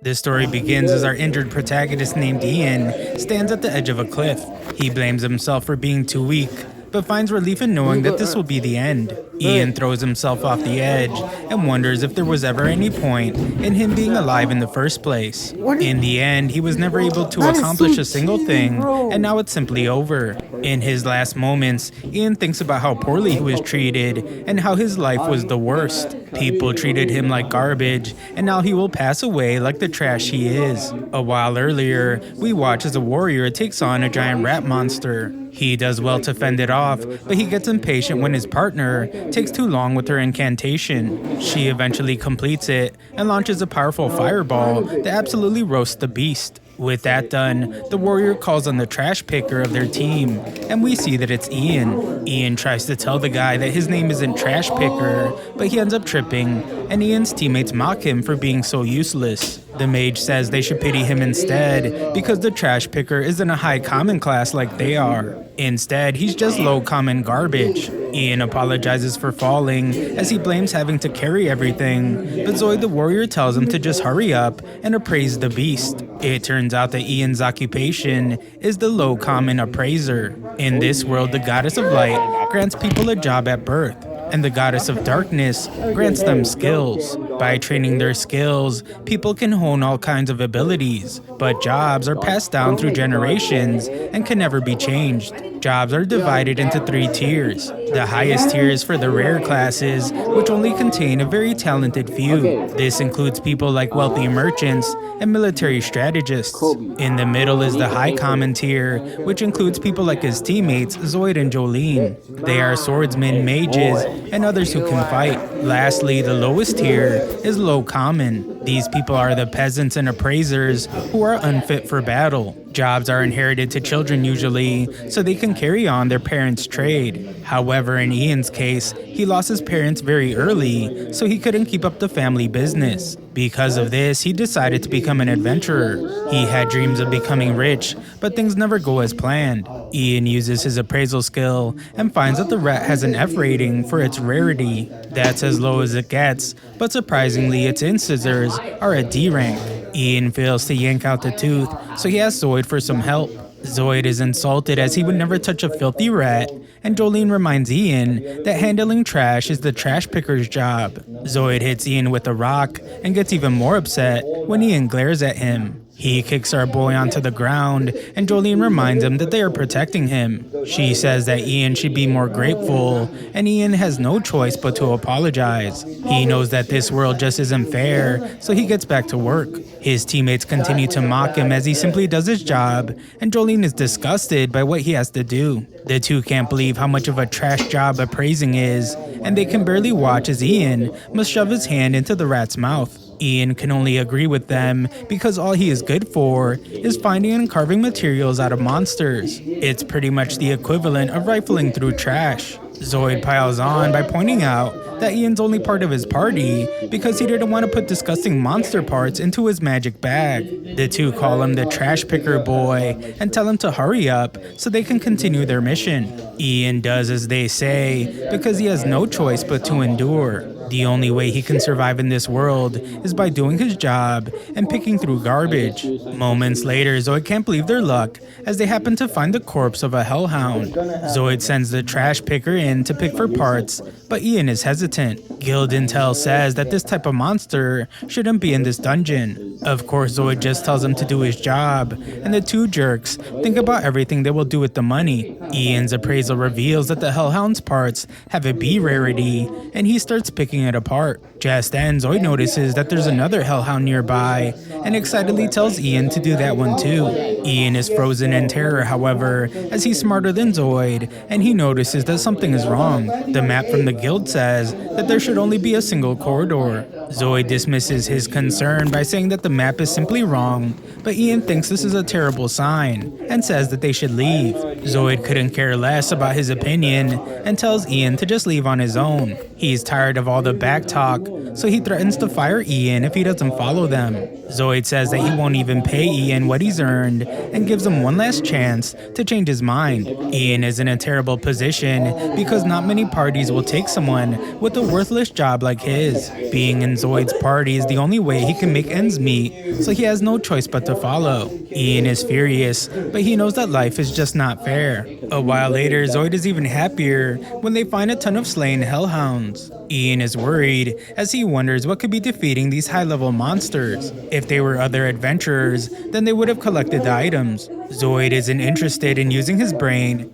This story begins as our injured protagonist named Ian stands at the edge of a cliff. He blames himself for being too weak, but finds relief in knowing that this will be the end. Ian throws himself off the edge and wonders if there was ever any point in him being alive in the first place. In the end, he was never able to accomplish a single thing, and now it's simply over. In his last moments, Ian thinks about how poorly he was treated and how his life was the worst. People treated him like garbage, and now he will pass away like the trash he is. A while earlier, we watch as a warrior takes on a giant rat monster. He does well to fend it off, but he gets impatient when his partner takes too long with her incantation. She eventually completes it and launches a powerful fireball that absolutely roasts the beast. With that done, the warrior calls on the trash picker of their team, and we see that it's Ian. Ian tries to tell the guy that his name isn't Trash Picker, but he ends up tripping, and Ian's teammates mock him for being so useless. The mage says they should pity him instead, because the trash picker isn't a high common class like they are. Instead, he's just low common garbage. Ian apologizes for falling, as he blames having to carry everything, but Zoid the warrior tells him to just hurry up and appraise the beast. It turns out that Ian's occupation is the low common appraiser. In this world, the goddess of light grants people a job at birth, and the goddess of darkness grants them skills. By training their skills, people can hone all kinds of abilities, but jobs are passed down through generations and can never be changed. Jobs are divided into 3 tiers. The highest tier is for the rare classes, which only contain a very talented few. This includes people like wealthy merchants and military strategists. In the middle is the high common tier, which includes people like his teammates Zoid and Jolene. They are swordsmen, mages, and others who can fight. Lastly, the lowest tier is low common. These people are the peasants and appraisers who are unfit for battle. Jobs are inherited to children usually, so they can carry on their parents' trade. However, in Ian's case, he lost his parents very early, so he couldn't keep up the family business. Because of this, he decided to become an adventurer. He had dreams of becoming rich, but things never go as planned. Ian uses his appraisal skill and finds that the rat has an F rating for its rarity. That's as low as it gets, but surprisingly its incisors are a D rank. Ian fails to yank out the tooth, so he asks Zoid for some help. Zoid is insulted as he would never touch a filthy rat, and Jolene reminds Ian that handling trash is the trash picker's job. Zoid hits Ian with a rock and gets even more upset when Ian glares at him. He kicks our boy onto the ground, and Jolene reminds him that they are protecting him. She says that Ian should be more grateful, and Ian has no choice but to apologize. He knows that this world just isn't fair, so he gets back to work. His teammates continue to mock him as he simply does his job, and Jolene is disgusted by what he has to do. The two can't believe how much of a trash job appraising is, and they can barely watch as Ian must shove his hand into the rat's mouth. Ian can only agree with them because all he is good for is finding and carving materials out of monsters. It's pretty much the equivalent of rifling through trash. Zoid piles on by pointing out that Ian's only part of his party because he didn't want to put disgusting monster parts into his magic bag. The two call him the trash picker boy and tell him to hurry up so they can continue their mission. Ian does as they say because he has no choice but to endure. The only way he can survive in this world is by doing his job and picking through garbage. Moments later, Zoid can't believe their luck as they happen to find the corpse of a hellhound. Zoid sends the trash picker in to pick for parts, but Ian is hesitant. Guild Intel says that this type of monster shouldn't be in this dungeon. Of course, Zoid just tells him to do his job, and the two jerks think about everything they will do with the money. Ian's appraisal reveals that the hellhound's parts have a B rarity, and he starts picking it apart. Just then, Zoid notices that there's another hellhound nearby and excitedly tells Ian to do that one too. Ian is frozen in terror, however, as he's smarter than Zoid, and he notices that something is wrong. The map from the guild says that there should only be a single corridor. Zoid dismisses his concern by saying that the map is simply wrong, but Ian thinks this is a terrible sign and says that they should leave. Zoid couldn't care less about his opinion and tells Ian to just leave on his own. He's tired of all the back talk, so he threatens to fire Ian if he doesn't follow them. Zoid says that he won't even pay Ian what he's earned and gives him one last chance to change his mind. Ian is in a terrible position because not many parties will take someone with a worthless job like his. Being in Zoid's party is the only way he can make ends meet, so he has no choice but to follow. Ian is furious, but he knows that life is just not fair. A while later, Zoid is even happier when they find a ton of slain hellhounds. Ian is worried as he wonders what could be defeating these high-level monsters. If they were other adventurers, then they would have collected the items. Zoid isn't interested in using his brain,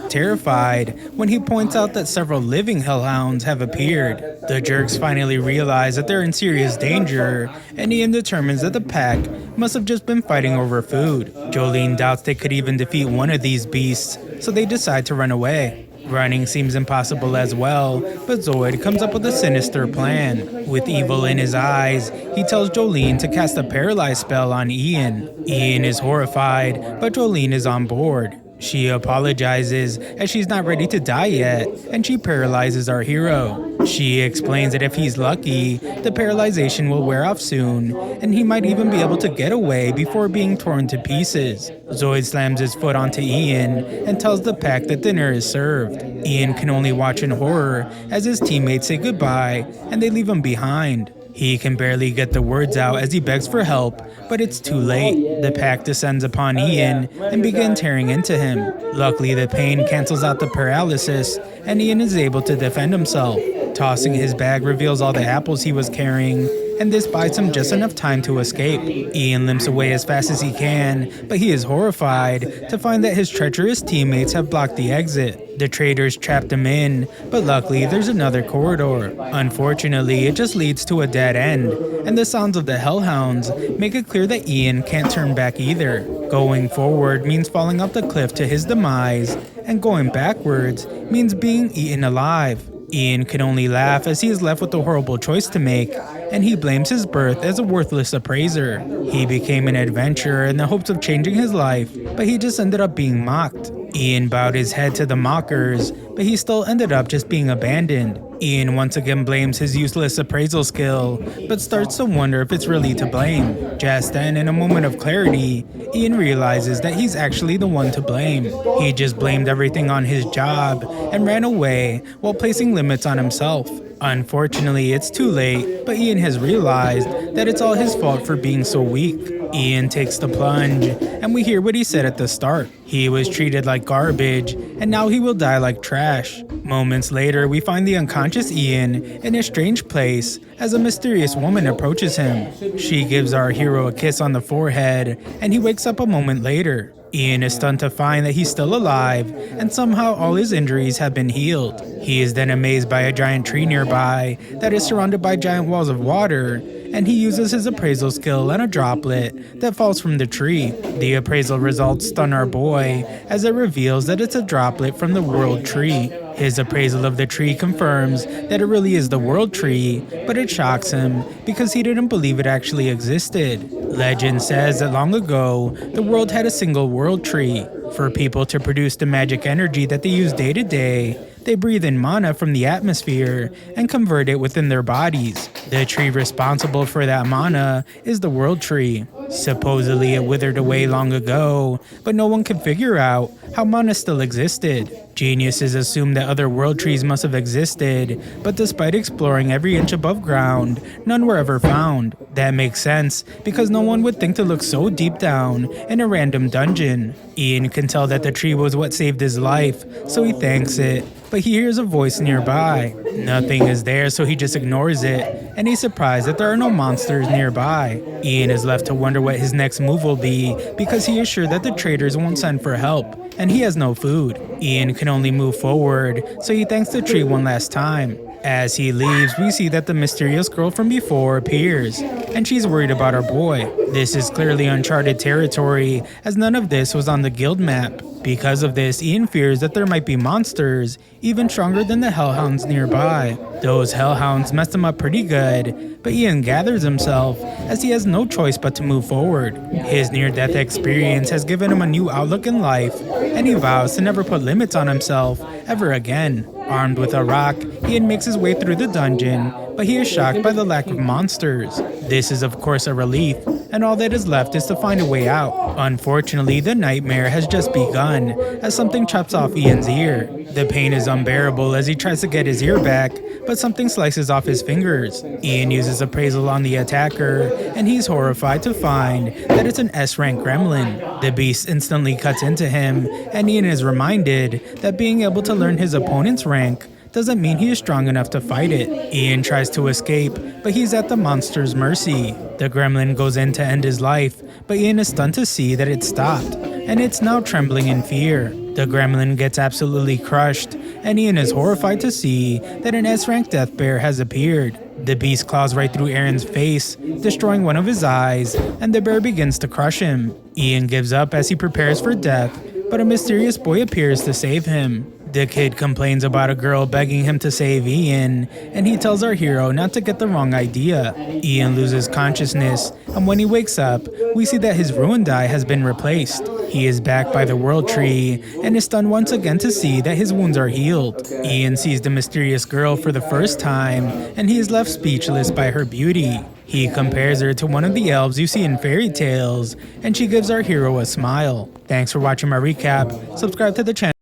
terrified when he points out that several living hellhounds have appeared. The jerks finally realize that they're in serious danger, and Ian determines that the pack must have just been fighting over food. Jolene doubts they could even defeat one of these beasts, so they decide to run away. Running seems impossible as well, but Zoid comes up with a sinister plan. With evil in his eyes, he tells Jolene to cast a paralyze spell on Ian. Ian is horrified, but Jolene is on board. She apologizes as she's not ready to die yet, and she paralyzes our hero. She explains that if he's lucky, the paralyzation will wear off soon, and he might even be able to get away before being torn to pieces. Zoid slams his foot onto Ian and tells the pack that dinner is served. Ian can only watch in horror as his teammates say goodbye and they leave him behind. He can barely get the words out as he begs for help, but it's too late. The pack descends upon Ian and begin tearing into him. Luckily, the pain cancels out the paralysis, and Ian is able to defend himself. Tossing his bag reveals all the apples he was carrying, and this buys him just enough time to escape. Ian limps away as fast as he can, but he is horrified to find that his treacherous teammates have blocked the exit. The traitors trapped him in, but luckily there's another corridor. Unfortunately, it just leads to a dead end, and the sounds of the hellhounds make it clear that Ian can't turn back either. Going forward means falling off the cliff to his demise, and going backwards means being eaten alive. Ian can only laugh as he is left with a horrible choice to make, and he blames his birth as a worthless appraiser. He became an adventurer in the hopes of changing his life, but he just ended up being mocked. Ian bowed his head to the mockers, but he still ended up just being abandoned. Ian once again blames his useless appraisal skill, but starts to wonder if it's really to blame. Just then, in a moment of clarity, Ian realizes that he's actually the one to blame. He just blamed everything on his job and ran away while placing limits on himself. Unfortunately, it's too late, but Ian has realized that it's all his fault for being so weak. Ian takes the plunge, and we hear what he said at the start. He was treated like garbage, and now he will die like trash. Moments later, we find the unconscious Ian in a strange place as a mysterious woman approaches him. She gives our hero a kiss on the forehead, and he wakes up a moment later. Ian is stunned to find that he's still alive, and somehow all his injuries have been healed. He is then amazed by a giant tree nearby that is surrounded by giant walls of water, and he uses his appraisal skill on a droplet that falls from the tree. The appraisal results stun our boy as it reveals that it's a droplet from the World Tree. His appraisal of the tree confirms that it really is the World Tree, but it shocks him because he didn't believe it actually existed. Legend says that long ago, the world had a single World Tree. For people to produce the magic energy that they use day to day, they breathe in mana from the atmosphere and convert it within their bodies. The tree responsible for that mana is the World Tree. Supposedly it withered away long ago, but no one could figure out how mana still existed. Geniuses assumed that other world trees must have existed, but despite exploring every inch above ground, none were ever found. That makes sense, because no one would think to look so deep down in a random dungeon. Ian can tell that the tree was what saved his life, so he thanks it, but he hears a voice nearby. Nothing is there, so he just ignores it, and he's surprised that there are no monsters nearby. Ian is left to wonder what his next move will be, because he is sure that the traders won't send for help, and he has no food. Ian can only move forward, so he thanks the tree one last time. As he leaves, we see that the mysterious girl from before appears, and she's worried about our boy. This is clearly uncharted territory, as none of this was on the guild map. Because of this, Ian fears that there might be monsters, even stronger than the hellhounds nearby. Those hellhounds messed him up pretty good, but Ian gathers himself as he has no choice but to move forward. His near-death experience has given him a new outlook in life, and he vows to never put limits on himself ever again. Armed with a rock, Ian makes his way through the dungeon, but he is shocked by the lack of monsters. This is of course a relief, and all that is left is to find a way out. Unfortunately, the nightmare has just begun as something chops off Ian's ear. The pain is unbearable as he tries to get his ear back, but something slices off his fingers. Ian uses appraisal on the attacker, and he's horrified to find that it's an S-rank gremlin. The beast instantly cuts into him, and Ian is reminded that being able to learn his opponent's rank doesn't mean he is strong enough to fight it. Ian tries to escape, but he's at the monster's mercy. The gremlin goes in to end his life, but Ian is stunned to see that it stopped, and it's now trembling in fear. The gremlin gets absolutely crushed, and Ian is horrified to see that an S-rank death bear has appeared. The beast claws right through Aaron's face, destroying one of his eyes, and the bear begins to crush him. Ian gives up as he prepares for death, but a mysterious boy appears to save him. The kid complains about a girl begging him to save Ian, and he tells our hero not to get the wrong idea. Ian loses consciousness, and when he wakes up, we see that his ruined eye has been replaced. He is back by the World Tree, and is stunned once again to see that his wounds are healed. Ian sees the mysterious girl for the first time, and he is left speechless by her beauty. He compares her to one of the elves you see in fairy tales, and she gives our hero a smile. Thanks for watching my recap. Subscribe to the channel.